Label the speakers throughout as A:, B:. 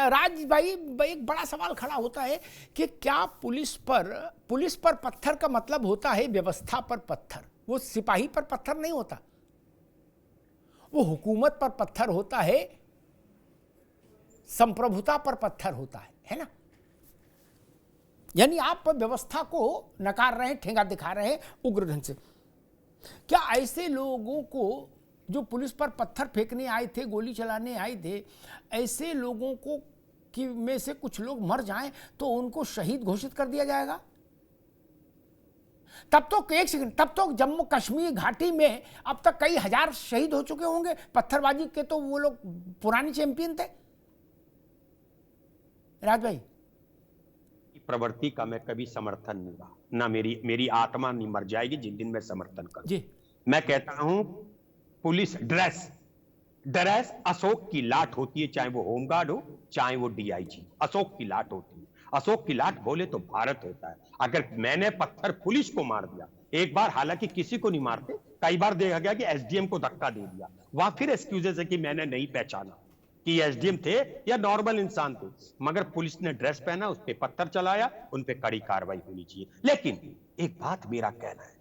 A: राज भाई एक बड़ा सवाल खड़ा होता है कि क्या पुलिस पर पत्थर का मतलब होता है व्यवस्था पर पत्थर। वो सिपाही पर पत्थर नहीं होता, वो हुकूमत पर पत्थर होता है, संप्रभुता पर पत्थर होता है ना। यानी आप व्यवस्था को नकार रहे हैं, ठेंगा दिखा रहे हैं उग्र ढंग से। क्या ऐसे लोगों को जो पुलिस पर पत्थर फेंकने आए थे, गोली चलाने आए थे, ऐसे लोगों को कि में से कुछ लोग मर जाएं तो उनको शहीद घोषित कर दिया जाएगा? तब तो एक सेकंड, तब तो जम्मू कश्मीर घाटी में अब तक कई हजार शहीद हो चुके होंगे पत्थरबाजी के, तो वो लोग पुराने चैंपियन थे। राज भाई,
B: प्रवृत्ति का मैं कभी समर्थन नहीं रहा ना, मेरी आत्मा नहीं मर जाएगी जिन दिन मैं समर्थन करूं
A: जी।
B: मैं कहता हूं पुलिस ड्रेस अशोक की लाट होती है, चाहे वो होमगार्ड हो चाहे वो डीआईजी, अशोक की लाट होती है। अशोक की लाट बोले तो भारत होता है। अगर मैंने पत्थर पुलिस को मार दिया एक बार, हालांकि किसी को नहीं मारते, कई बार देखा गया कि एसडीएम को धक्का दे दिया, वहां फिर एक्सक्यूजेस है कि मैंने नहीं पहचाना कि एसडीएम थे या नॉर्मल इंसान थे, मगर पुलिस ने ड्रेस पहना, उस पर पत्थर चलाया, उन पर कड़ी कार्रवाई होनी चाहिए। लेकिन एक बात मेरा कहना है,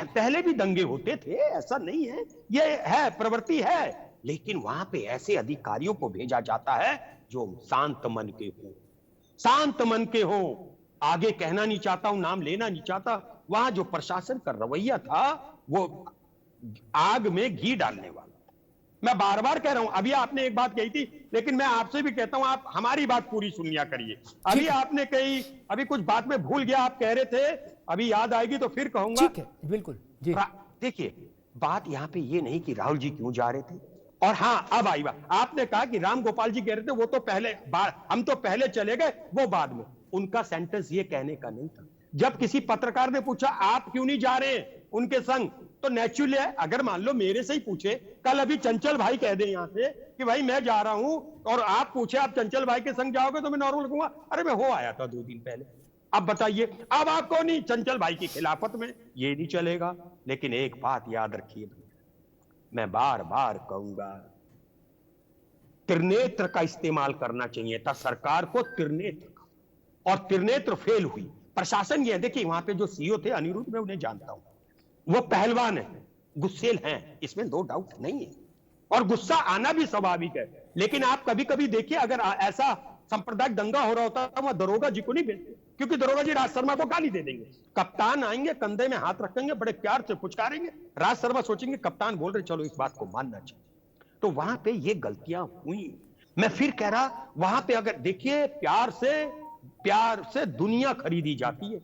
B: पहले भी दंगे होते थे, ऐसा नहीं है, ये है प्रवृत्ति है, लेकिन वहां पे ऐसे अधिकारियों को भेजा जाता है जो शांत मन के हो, शांत मन के हो। आगे कहना नहीं चाहता हूं, नाम लेना नहीं चाहता, वहां जो प्रशासन का रवैया था वो आग में घी डालने वाला। मैं बार बार कह रहा हूं, अभी आपने एक बात कही थी, लेकिन मैं आपसे भी कहता हूं, आप हमारी बात पूरी सुन लिया करिए। अभी आपने कही, अभी कुछ बात में भूल गया, आप कह रहे थे, अभी याद आएगी तो फिर कहूंगा।
A: ठीक है, बिल्कुल जी।
B: देखिए, बात यहां पे ये नहीं कि राहुल जी क्यों जा रहे थे, और हां अब आई बात, आपने कहा कि राम गोपाल जी कह रहे थे वो तो पहले, हम तो पहले चले गए, वो बाद में। उनका सेंटेंस ये कहने का नहीं था। जब किसी पत्रकार ने पूछा आप क्यों नहीं जा रहे उनके संग, तो नेचुरली है, अगर मान लो मेरे से ही पूछे, कल अभी चंचल भाई कह दे यहां से कि भाई मैं जा रहा हूं, और आप पूछे आप चंचल भाई के संग जाओगे, तो मैं नॉर्मल कहूंगा अरे मैं हो आया था 2 दिन पहले। अब बताइए, अब आपको नहीं, चंचल भाई की खिलाफत में ये नहीं चलेगा। लेकिन एक बात याद रखिए, मैं बार बार कहूंगा, त्रिनेत्र का इस्तेमाल करना चाहिए था सरकार को, त्रिनेत्र का, और त्रिनेत्र फेल हुई। प्रशासन ये देखिए, वहां पे जो सीईओ थे अनिरुद्ध, मैं उन्हें जानता हूं, वो पहलवान है, गुस्सेल हैं, इसमें 2 डाउट नहीं है, और गुस्सा आना भी स्वाभाविक है। लेकिन आप कभी कभी देखिए, अगर ऐसा सांप्रदायिक दंगा हो रहा होता है, वहां दरोगा जी को नहीं भेजते, क्योंकि दरोगा जी राज शर्मा को गाली दे देंगे। कप्तान आएंगे, कंधे में हाथ रखेंगे, बड़े प्यार से पुचकारेंगे, राज शर्मा सोचेंगे कप्तान बोल रहे, चलो इस बात को मानना चाहिए। तो वहां पे ये गलतियां हुई। मैं फिर कह रहा, वहां पे अगर देखिए, प्यार से दुनिया खरीदी जाती है।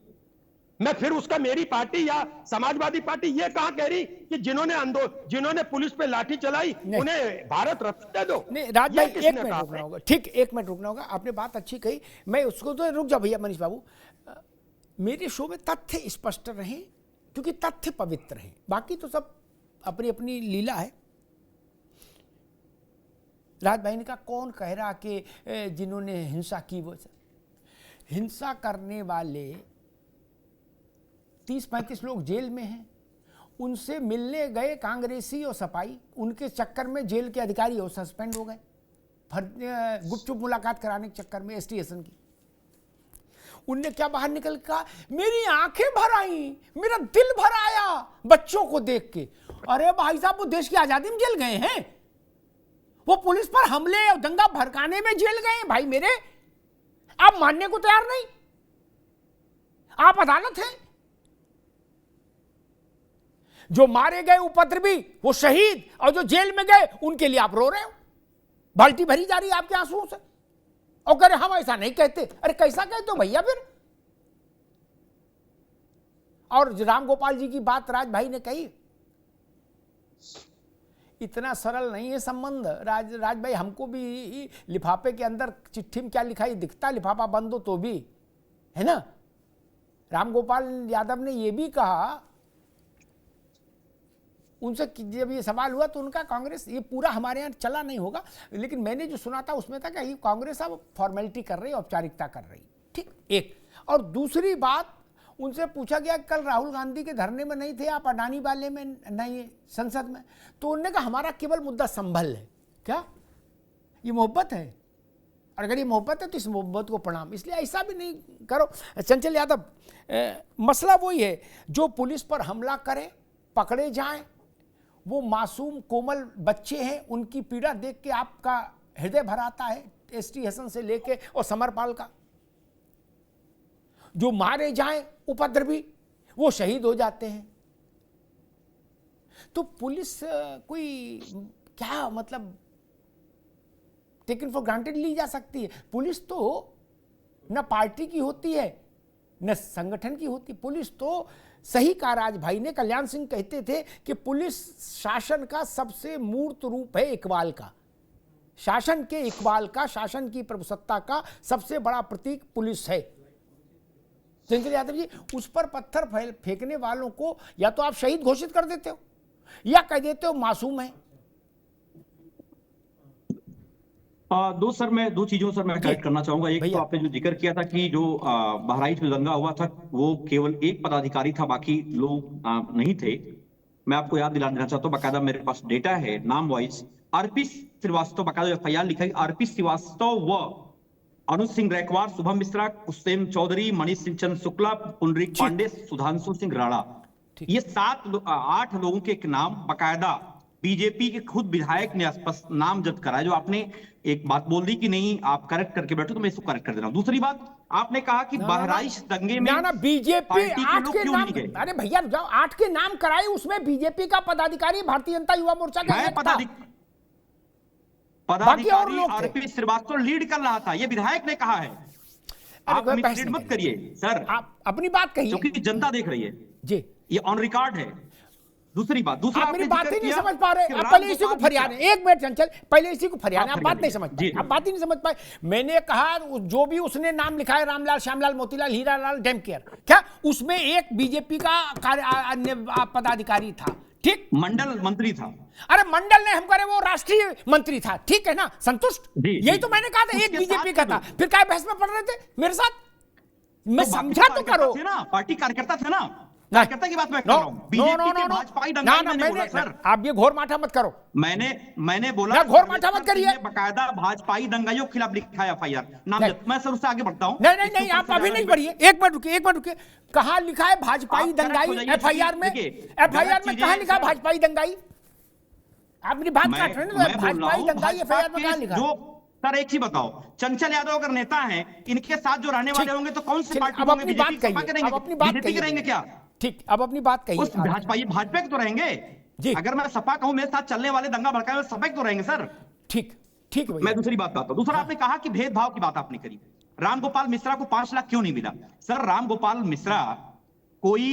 B: मैं फिर उसका, मेरी पार्टी या समाजवादी पार्टी ये कहां कह रही कि जिन्होंने पुलिस पे लाठी चलाई उन्हें भारत रत्न दे दो।
A: नहीं राज भाई, 1 मिनट रुकना होगा, ठीक, 1 मिनट रुकना होगा। आपने बात अच्छी कही, मैं उसको तो रुक जाओ भैया मनीष बाबू। मेरे शो में तथ्य स्पष्ट रहे, क्योंकि तथ्य पवित्र हैं, बाकी तो सब अपनी अपनी लीला है। राज भाई ने कहा कौन कह रहा कि जिन्होंने हिंसा की वो, हिंसा करने वाले 30-35 लोग जेल में हैं, उनसे मिलने गए कांग्रेसी और सपाई, उनके चक्कर में जेल के अधिकारी और सस्पेंड हो गए, गुपचुप मुलाकात कराने के चक्कर में एसटीएसन की। उनने क्या बाहर निकल कहा, मेरी आंखें भर आई, मेरा दिल भर आया बच्चों को देख के। अरे भाई साहब, वो देश की आजादी में जेल गए हैं, वो पुलिस पर हमले और दंगा भड़काने में जेल गए भाई मेरे। आप मानने को तैयार नहीं, आप अदालत हैं। जो मारे गए उपद्रवी, वो शहीद, और जो जेल में गए उनके लिए आप रो रहे हो, बाल्टी भरी जा रही है आपके आंसुओं से, और कह रहे हम ऐसा नहीं कहते। अरे कैसा कहते हो भैया फिर? और राम गोपाल जी की बात राज भाई ने कही, इतना सरल नहीं है संबंध। राज भाई, हमको भी लिफाफे के अंदर चिट्ठी में क्या लिखा है दिखता, लिफाफा बंद हो तो भी, है ना। राम गोपाल यादव ने यह भी कहा, उनसे जब ये सवाल हुआ तो उनका कांग्रेस, ये पूरा हमारे यहाँ चला नहीं होगा, लेकिन मैंने जो सुना था उसमें था कि ये कांग्रेस अब फॉर्मेलिटी कर रही है, औपचारिकता कर रही, ठीक, एक। और दूसरी बात, उनसे पूछा गया कल राहुल गांधी के धरने में नहीं थे आप, अडानी वाले में नहीं, संसद में, तो उन्होंने कहा हमारा केवल मुद्दा संभल है। क्या ये मोहब्बत है? और अगर ये मोहब्बत है तो इस मोहब्बत को प्रणाम। इसलिए ऐसा भी नहीं करो। चंचल यादव, मसला वही है, जो पुलिस पर हमला करे, पकड़े जाएं, वो मासूम कोमल बच्चे हैं, उनकी पीड़ा देख के आपका हृदय भर आता है, एसटी हसन से लेके और समरपाल का। जो मारे जाएं उपद्रवी, वो शहीद हो जाते हैं। तो पुलिस कोई क्या मतलब टेकन फॉर ग्रांटेड ली जा सकती है? पुलिस तो न पार्टी की होती है न संगठन की होती। पुलिस तो सही कहा राज भाई ने, कल्याण सिंह कहते थे कि पुलिस शासन का सबसे मूर्त रूप है, इकबाल का, शासन के इकबाल का, शासन की प्रभुसत्ता का सबसे बड़ा प्रतीक पुलिस है। चंचल यादव जी, उस पर पत्थर फेंकने वालों को या तो आप शहीद घोषित कर देते हो या कह देते हो मासूम है।
C: दो चीजों सर मैं करेक्ट करना चाहूंगा। एक तो आपने जो जिक्र किया था कि जो बहराइच में दंगा हुआ था वो केवल एक पदाधिकारी था, बाकी लोग नहीं थे। मैं आपको याद दिला देना चाहता हूँ, बाकायदा मेरे पास डेटा है नाम वाइज। आरपी श्रीवास्तव, बाकायदा FIR लिखा है, आरपी श्रीवास्तव व अनुज सिंह रैकवार, शुभम मिश्रा, कुसैन चौधरी, मनीष सिंह चंद्र शुक्ला, पुंडरीक पांडे, सुधांशु सिंह राणा, ये 8 लोगों के एक नाम बाकायदा बीजेपी के खुद विधायक ने स्पष्ट नामजद कराया। जो आपने एक बात बोल दी कि नहीं आप करेक्ट करके बैठो, तो मैं इसको करेक्ट कर दे रहा हूं। दूसरी बात, आपने कहा कि बहराइच दंगे में
A: ना बीजेपी 8 के नाम, अरे भैया जाओ 8 के नाम कराए, उसमें बीजेपी का पदाधिकारी भारतीय जनता युवा मोर्चा का
C: पदाधिकारी आरपी श्रीवास्तव लीड कर रहा था, ये विधायक ने कहा है। आप मिसलीड मत करिए सर,
A: आप अपनी बात कहिए,
C: क्योंकि जनता देख रही है
A: जी,
C: ये ऑन रिकॉर्ड है। दूसरी बात,
A: आप मेरी बात ही नहीं समझ पा रहे। आप पहले इसी को फरियाद, एक मिनट चंचल, पहले इसी को फरियाद, आप बात नहीं समझ पाए, आप बात ही नहीं समझ पाए। मैंने कहा जो भी उसने नाम लिखा है, रामलाल, श्यामलाल, मोतीलाल, हीरालाल, डेम केयर, क्या उसमें एक बीजेपी का पदाधिकारी था? ठीक,
C: मंडल मंत्री था।
A: अरे मंडल ने हम करे, वो राष्ट्रीय मंत्री था, ठीक है ना, संतुष्ट? यही तो मैंने कहा था, एक बीजेपी का था, फिर क्या बहस में पड़ रहे थे मेरे साथ? मैं समझा तो करो,
C: पार्टी कार्यकर्ता थे ना, कार्यकर्ता की बात मैं कर रहा हूं। बीजेपी के भाजपाई दंगा मैंने बोला सर,
A: आप ये घोर माठा मत करो।
C: मैंने बोला
A: घोर माठा मत करिए।
C: बाकायदा भाजपाई दंगाइयों के खिलाफ लिखा है FIR नामजद। मैं सर उससे आगे बढ़ता हूं।
A: नहीं, आप अभी नहीं बढ़िए, एक मिनट रुकिए। कहां लिखा है भाजपाई दंगाई FIR में? FIR में कहां लिखा भाजपाई दंगाई? आप मेरी बात काट रहे हैं, भाजपाई दंगाई FIR में कहां लिखा?
C: सर एक ही बताओ, चंचल यादव अगर नेता हैं, इनके साथ जो रहने वाले होंगे तो कौन सी पार्टी?
A: अब अपनी बात कहिए,
C: बीजेपी करेंगे क्या?
A: ठीक, अब अपनी बात कहिए।
C: भाजपा के तो रहेंगे जी। अगर मैं सपा कहूं मेरे साथ चलने वाले दंगा भड़काए हुए सपा के तो रहेंगे सर।
A: ठीक,
C: मैं दूसरी बात करता हूं। दूसरा, आपने कहा कि भेदभाव की बात आपने करी, रामगोपाल मिश्रा को 5 लाख क्यों नहीं मिला? सर रामगोपाल मिश्रा कोई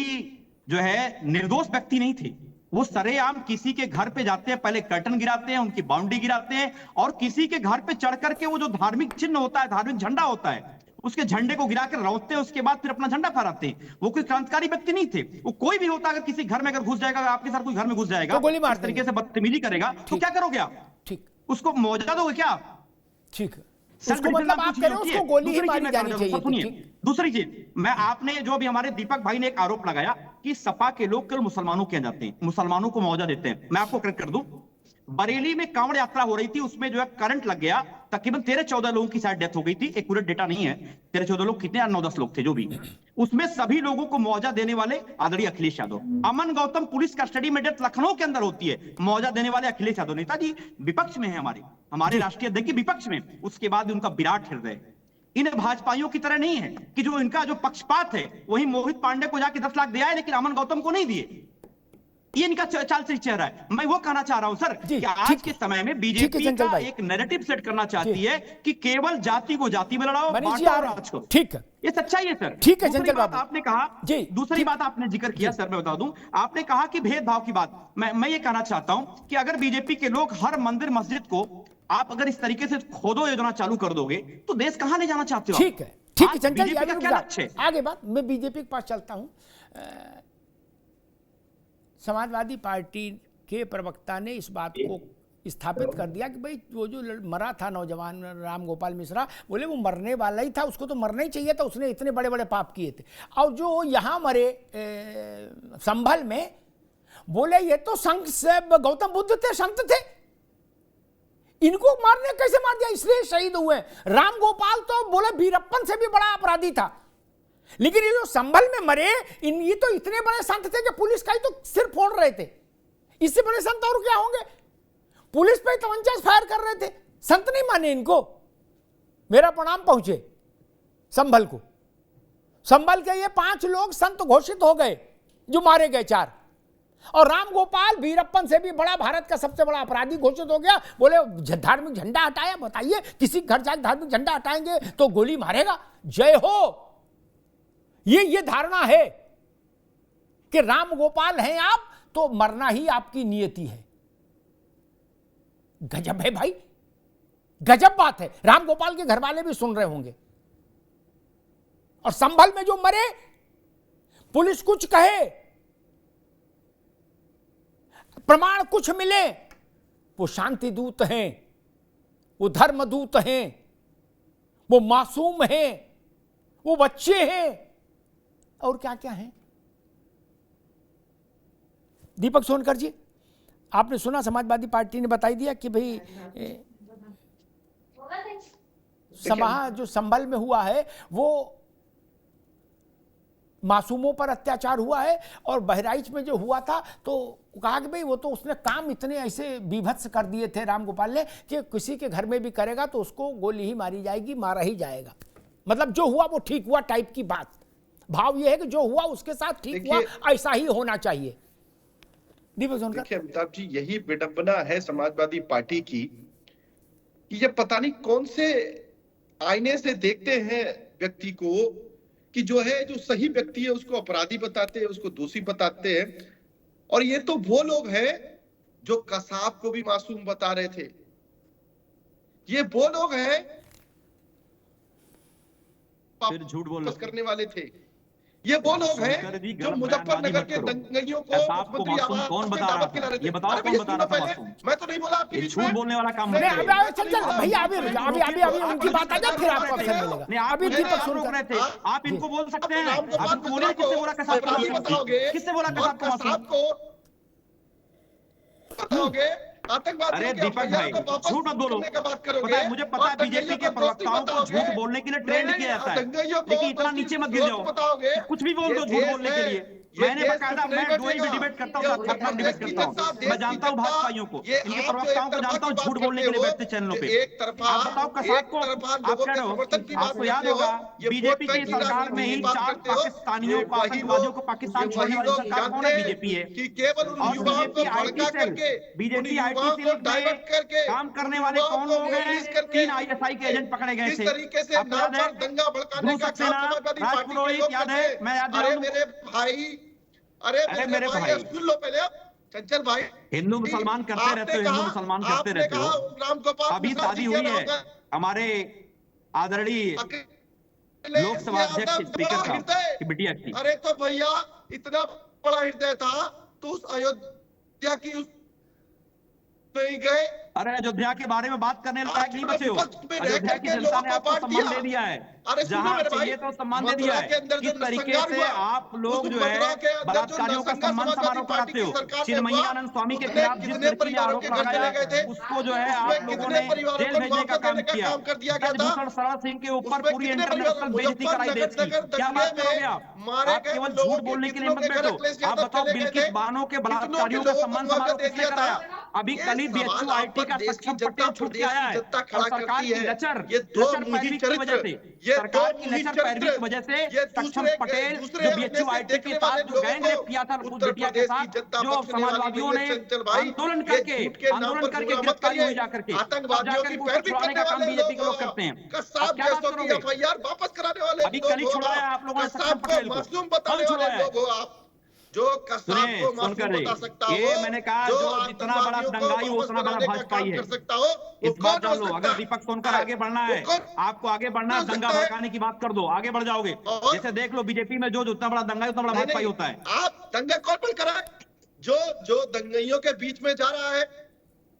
C: जो है निर्दोष व्यक्ति नहीं थे, वो सरेआम किसी के घर पे जाते हैं, पहले कर्टन गिराते हैं, उनकी बाउंड्री गिराते हैं, और किसी के घर पे चढ़ करके वो जो धार्मिक चिन्ह होता है, धार्मिक झंडा होता है, उसके झंडे को गिरा कर रौदते हैं, उसके बाद फिर अपना झंडा फहराते हैं। वो कोई क्रांतिकारी व्यक्ति नहीं थे। वो कोई भी होता, अगर किसी घर में अगर घुस जाएगा, आपके साथ कोई घर में घुस जाएगा,
A: तो गोली मार
C: इस तरीके से बदतमीजी करेगा, तो क्या करोगे आप?
A: ठीक,
C: उसको मौजा दोगे क्या?
A: ठीक, उसको मतलब आप कह रहे हो उसको गोली ही मारी जानी चाहिए।
C: सुनिए, दूसरी चीज, मैं आपने जो भी हमारे दीपक भाई ने एक आरोप लगाया कि सपा के लोग केवल मुसलमानों के जाते हैं, मुसलमानों को मौजा देते हैं। मैं आपको करेक्ट कर दूं, बरेली में कांवड़ यात्रा हो रही थी, उसमें जो है करंट लग गया, तकरीबन 13-14 लोगों की शायद डेथ हो गई थी, एक्यूरेट डेटा नहीं है 13-14 लोग कितने, 9-10 लोग थे जो भी। उसमें सभी लोगों को मुआवजा देने वाले आदरणीय अखिलेश यादव। अमन गौतम पुलिस कस्टडी में डेथ लखनऊ के अंदर होती है, मुआवजा देने वाले अखिलेश यादव। नेताजी विपक्ष में है, हमारे राष्ट्रीय अध्यक्ष विपक्ष में, उसके बाद उनका विराट हृदय। इन भाजपाइयों की तरह नहीं है कि जो इनका जो पक्षपात है, वही मोहित पांडे को जाके 10 लाख दिया है, लेकिन अमन गौतम को नहीं दिए। ये इनका चाल से चेहरा है। मैं वो कहना चाह रहा हूं सर कि आज के समय में बीजेपी का एक नैरेटिव सेट करना चाहती है कि केवल जाति को जाति में लड़ाओ, राज को।
A: ठीक है,
C: ये सच्चाई है सर।
A: ठीक है,
C: दूसरी बात आपने कहा, दूसरी बात आपने जिक्र किया सर, मैं बता दूं, आपने कहा कि भेदभाव की बात। मैं ये कहना चाहता हूं कि अगर बीजेपी के लोग हर मंदिर मस्जिद को आप अगर इस तरीके से खोदो योजना चालू कर दोगे, तो देश कहां ले जाना चाहते हो?
A: ठीक है, चंचल, आगे बात, मैं बीजेपी के पास चलता हूं। समाजवादी पार्टी के प्रवक्ता ने इस बात को स्थापित कर दिया कि भाई वो जो मरा था नौजवान रामगोपाल मिश्रा, बोले वो मरने वाला ही था, उसको तो मरना ही चाहिए था, उसने इतने बड़े बड़े पाप किए थे। और जो यहाँ मरे संभल में, बोले ये तो संघ से गौतम बुद्ध थे, संत थे, इनको मारने कैसे मार दिया, इसलिए शहीद हुए। राम गोपाल तो बोले वीरप्पन से भी बड़ा अपराधी था, लेकिन ये जो संभल में मरे, ये तो इतने बड़े संत थे कि पुलिस का ही तो सिर फोड़ रहे थे। इससे बड़े संत और क्या होंगे? पुलिस पे तमंचा फायर कर रहे थे, संत नहीं माने इनको। मेरा प्रणाम पहुंचे संभल को। संभल के ये 5 लोग संत घोषित हो गए जो मारे गए 4, और राम गोपाल वीरप्पन से भी बड़ा, भारत का सबसे बड़ा अपराधी घोषित हो गया। बोले धार्मिक झंडा हटाया, बताइए किसी घर जाकर धार्मिक झंडा हटाएंगे तो गोली मारेगा। जय हो। ये धारणा है कि राम गोपाल हैं आप तो मरना ही आपकी नियति है। गजब है भाई, गजब बात है। राम गोपाल के घर वाले भी सुन रहे होंगे। और संभल में जो मरे, पुलिस कुछ कहे, प्रमाण कुछ मिले, वो शांति दूत हैं, वो धर्म दूत हैं, वो मासूम हैं, वो बच्चे हैं, और क्या क्या हैं। दीपक सोनकर जी, आपने सुना समाजवादी पार्टी ने बताई दिया कि भाई समाह जो संभल में हुआ है वो मासूमों पर अत्याचार हुआ है, और बहराइच में जो हुआ था तो कहा कि भाई वो तो उसने काम इतने ऐसे बीभत्स कर दिए थे राम गोपाल ने कि किसी के घर में भी करेगा तो उसको गोली ही मारी जाएगी, मारा ही जाएगा। मतलब जो हुआ वो ठीक हुआ टाइप की बात। भाव ये है कि जो हुआ उसके साथ ठीक हुआ, ऐसा ही होना चाहिए।
D: देखिए अमिताभ जी, यही विडंबना है समाजवादी पार्टी की कि ये पता नहीं कौन से आईने से देखते हैं व्यक्ति को कि जो है, जो सही व्यक्ति है उसको अपराधी बताते हैं, उसको दोषी बताते हैं। और ये तो वो लोग हैं जो कसाब को भी मासूम बता रहे थे। ये वो लोग हैं
C: फिर झूठ बोल
D: करने वाले थे। ये वो लोग हैं जो मुजफ्फरनगर के दंगइयों को
C: मासूम कौन बता रहा था? ये बताओ कौन बता रहा था मासूम?
D: मैं तो नहीं बोला आपके बीच में।
C: झूठ बोलने वाला काम
A: नहीं। चल भैया, अभी उनकी बात आ जाए, फिर आपको अवसर मिलेगा। अभी दीपक सुन रहे थे,
C: आप इनको बोल सकते हैं। आप इनको बोलिए किससे बोला कसाब को मासूम? किससे बोला कसाब को मासूम?
D: बताओगे आतंकवाद?
C: अरे दीपक भाई, झूठ मत बोलो। पता है, मुझे पता है बीजेपी के प्रवक्ताओं को झूठ बोलने के लिए ट्रेंड किया जाता है, लेकिन इतना नीचे मत गिर जाओ। कुछ भी बोल दो झूठ बोलने के लिए। मैंने बकायदा, मैं डोई में डिबेट करता हूँ, अपना डिबेट करता हूँ। मैं जानता हूँ भाजपाइयों को, इनके प्रवक्ताओं को जानता हूँ झूठ बोलने के लिए बैठते चैनलों पे। आप बताओ कसाब को आप कह रहे हो, आपको याद होगा बीजेपी की सरकार में ही 4 पाकिस्तानियों को, आतंकवादियों को पाकिस्तान छोड़ने वाली सरकार कौन है? बीजेपी है। और बीजेपी आईटी सेल में काम करने वाले कौन लोग हैं? 3 ISI के एजेंट पकड़े गए थे। आपको याद है? ध्रुव सक्सेना, राज पुरोहित, याद है? मैं याद दिला दूं।
D: मेरे भाई, अरे मेरे भाई सुन लो पहले। अब चंचल भाई,
C: हिंदू मुसलमान करते रहते हो, हिंदू मुसलमान करते रहते हो। अभी शादी हुई है हमारे आदरणीय लोकसभा अध्यक्ष स्पीकर साहब की बिटिया की।
D: अरे तो भैया, इतना बड़ा हृदय था तो उस अयोध्या की उस नहीं गए।
C: अरे अयोध्या के बारे में बात करने लायक नहीं बचे हो। अयोध्या की जनता ने आपको सम्मान दे दिया है, जहां चाहिए तो सम्मान दे दिया है। किस तरीके से आप लोग जो है बलात्कारियों का सम्मान समारोह कराते हो। चिन्मयी आनंद स्वामी के खिलाफ जिस लड़की ने आरोप लगाया उसको जो है आप लोगों ने जेल भेजने का काम किया। ब्रजभूषण शरण सिंह के ऊपर पूरी इंटरनेशनल बेइज्जती कराई देश की। क्या बात करोगे आप केवल झूठ बोलने के लिए मत बैठो। आप बताओ बिल्किस बानो के बलात्कारियों का सम्मान समारोह किसने कराया? अभी कल ही BHU IT का सक्षम पटेल छूट के आया है, और सरकार की लचर पैरवी की वजह से, सरकार की लचर पैरवी की वजह से सक्षम पटेल जो BHU IT के साथ जो गैंगरेप किया था उस बिटिया के साथ, जो समाजवादियों ने आंदोलन करके गिरफ्तारी हुई जाकर के, जाकर उसको छुड़ाने का काम बीजेपी के लोग करते हैं। अब क्या बात करोगे? अभी कल ही छुड़ाया आप लोगों ने सक्षम पटेल को, कल छुड़ाया।
D: जो
C: सुनकर ये मैंने कहा, जो जितना बड़ा दंगाई हो उतना बड़ा भाजपाई है। इस बात जान लो। अगर दीपक सोनकर आगे बढ़ना है, आपको आगे बढ़ना है, दंगा भड़काने की बात कर दो, आगे बढ़ जाओगे। जैसे देख लो बीजेपी में जो उतना बड़ा दंगा है उतना बड़ा भाजपाई होता है।
D: आप दंगा कौन पर करा है? जो दंगाइयों के बीच में जा रहा है,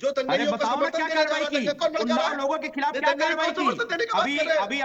D: जो दंगाइयों
C: बताओ क्या कार्रवाई की, उन लोगों के खिलाफ क्या कार्रवाई की? अभी